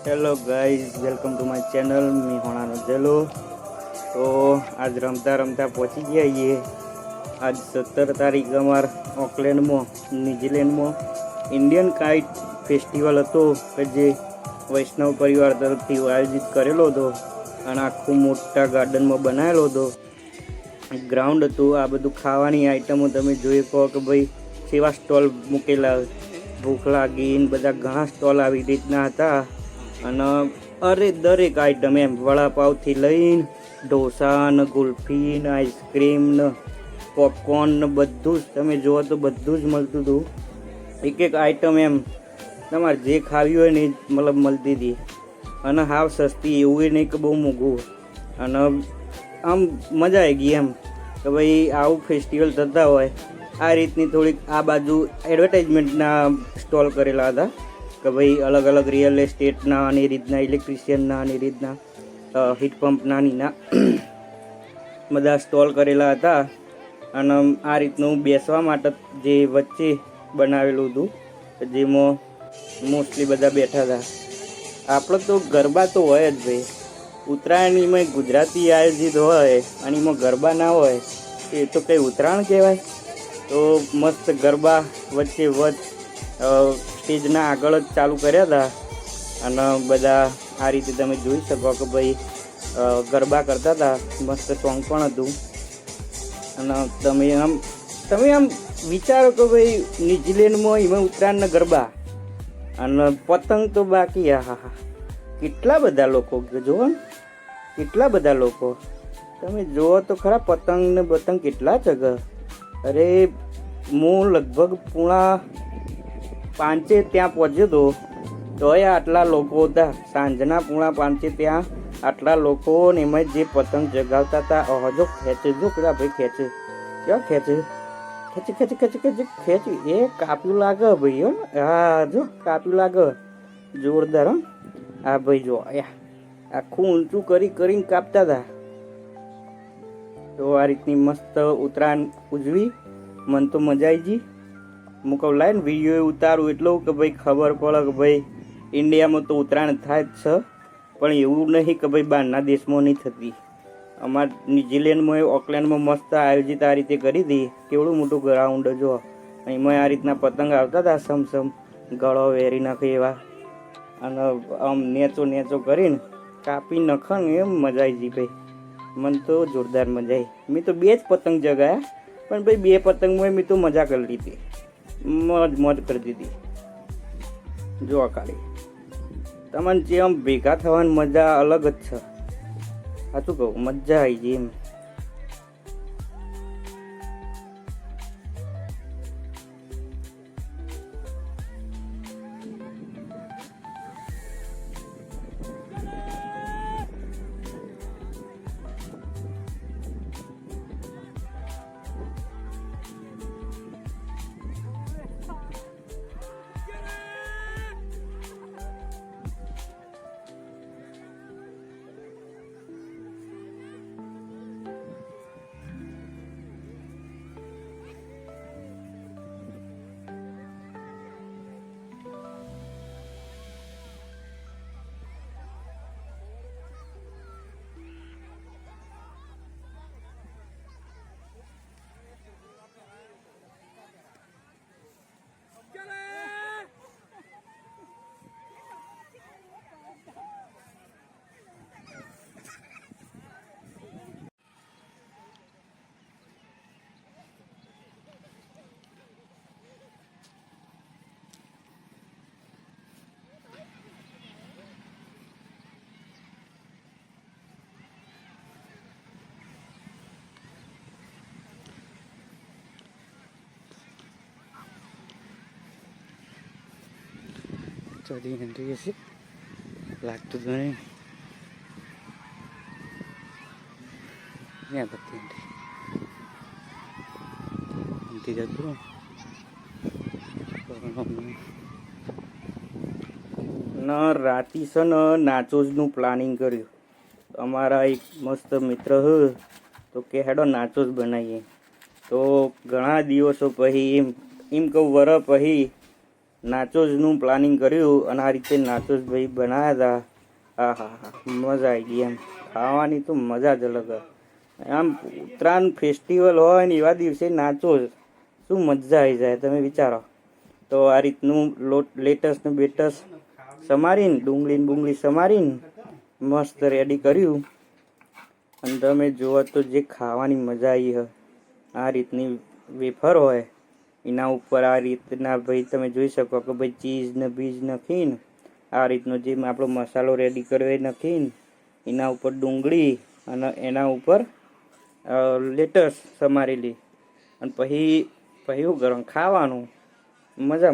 Hello guys, welcome to my channel. मैं होना जेलो। तो आज रमता रमता पहुंची गया ये। आज 17 तारीख अमर ऑकलैंड में न्यूजीलैंड में इंडियन काइट फेस्टिवल હતો કે જે વૈષ્ણવ પરિવાર તરફથી આયોજિત કરેલો હતો અને આખું મોટા ગાર્ડનમાં બનાવેલો હતો। ગ્રાઉન્ડ હતું। આ બધું ખાવાની આઈટમો તમે જોઈ કહો કે ભાઈ સેવા સ્ટોલ મૂકેલા, ભૂખ લાગીને બધા ઘણા સ્ટોલ આવી રીતના હતા। અને અરે દરેક આઈટમ એમ વડાપાવથી લઈને ઢોસા ને ગુલ્ફી ને આઈસ્ક્રીમ ને પોપકોર્ન ને બધું જ તમે જુઓ તો બધું જ મળતું હતું। એક એક આઈટમ એમ તમારે જે ખાવી હોય ને મતલબ મળતી હતી અને હાવ સસ્તી, એવું નહીં કે બહુ મોંઘું। અને આમ મજા આવી ગઈ એમ કે ભાઈ આવું ફેસ્ટિવલ થતા હોય આ રીતની થોડીક આ બાજુ એડવર્ટાઇઝમેન્ટના સ્ટોલ કરેલા હતા કે ભાઈ અલગ અલગ રિયલ એસ્ટેટના અને રીતના ઇલેક્ટ્રિશિયનના અને રીતના હીટ પંપના નીના બધા સ્ટોલ કરેલા હતા। અને આ રીતનું બેસવા માટે જે વચ્ચે બનાવેલું હતું જેમાં મોસ્ટલી બધા બેઠા હતા। આપણે તો ગરબા તો હોય જ ભાઈ, ઉત્તરાયણમાં ગુજરાતી આયોજિત હોય અને એમાં ગરબા ના હોય એ તો કંઈ ઉત્તરાયણ કહેવાય। તો મસ્ત ગરબા વચ્ચે વચ્ચ સ્ટેજના આગળ જ ચાલુ કર્યા હતા અને બધા આ રીતે તમે જોઈ શકો કે ભાઈ ગરબા કરતા હતા। મસ્ત સોંગ પણ હતું। અને તમે આમ વિચારો કે ભાઈ ન્યુઝીલેન્ડમાં એમાં ઉત્તરાયણના ગરબા અને પતંગ તો બાકી। હા, કેટલા બધા લોકો જુઓ ને, કેટલા બધા લોકો તમે જુઓ તો ખરા। પતંગ ને બતંગ કેટલા જગ। અરે હું લગભગ 4:30 ત્યાં પહોંચ્યો હતો તોય આટલા લોકો હતા। સાંજના 4:30 ત્યાં આટલા લોકો ને એમાં જે પતંગ જગાવતા હતા હજો ખેંચે જો પેલા ભાઈ ખેંચે ક્યાં ખેંચે ખેંચી ખેંચી ખેંચી ખેંચી ખેંચી એ કાપ્યું લાગે ભાઈ હો। હા જો કાપ્યું લાગે જોરદાર હો। આ ભાઈ જો આખું ઊંચું કરી કરીને કાપતા હતા। તો આ રીતની મસ્ત ઉત્તરાયણ ઉજવી, મન તો મજા આવી ગઈ। હું કહું લાય ને વિડીયો ઉતારું એટલું કે ભાઈ ખબર પડે કે ભાઈ ઇન્ડિયામાં તો ઉત્તરાયણ થાય જ છે, પણ એવું નહીં કે ભાઈ બહારના દેશમાં નહીં થતી। અમારા ન્યુઝીલેન્ડમાં ઓકલેન્ડમાં મસ્ત આયોજિત આ રીતે કરી હતી। કેવડું મોટું ગ્રાઉન્ડ જો, એમાં આ રીતના પતંગ આવતા હતા સમસમ ગળો વેરી નાખે એવા અને આમ નેચો નેચો કરીને કાપી નખે ને એમ મજા આવી ગઈ ભાઈ। મને તો જોરદાર મજા આવી। મેં તો 2 જ પતંગ જગાયા પણ ભાઈ 2 પતંગમાં મેં તો મજા કરી લીધી, મોજ કરી દીધી। જો ખાલી તમને જે આમ ભેગા થવાની મજા અલગ જ છે। સાચું કહું, મજા આવી ગઈ એમ। ચડી એન્ટ્રી હશે લાગતું તો નહીં, ત્યાં બધી એન્ટ્રી જતું ને રાતી છે ને નાચોસનું પ્લાનિંગ કર્યું। અમારા એક મસ્ત મિત્ર હ તો કે હેડો નાચોસ બનાવીએ। તો ઘણા દિવસો પછી એમ કહું વરસ પછી નાચોસનું પ્લાનિંગ કર્યું અને આ રીતે નાચોસ ભાઈ બનાવ્યા હતા. હા હા હા, મજા આવી ગઈ. એમ ખાવાની તો મજા જ અલગ. આમ ઉત્તરાયણ ફેસ્ટિવલ હોય ને એવા દિવસે નાચોસ, શું મજા આવી જાય તમે વિચારો. તો આ રીતનું લેટસ ને બેટસ સમારીને ડુંગળી સમારીને મસ્ત રેડી કર્યું. અને તમે જુઓ તો જે ખાવાની મજા આવી હોય, આ રીતની વેફર હોય એના ઉપર આ રીતના ભાઈ તમે જોઈ શકો કે ભાઈ ચીઝ ને બીજ નાખીને આ રીતનો જે આપણો મસાલો રેડી કર્યો એ નાખીને એના ઉપર ડુંગળી અને એના ઉપર લેટસ સમારેલી અને પછી શું કરવાનું, ખાવાનું. મજા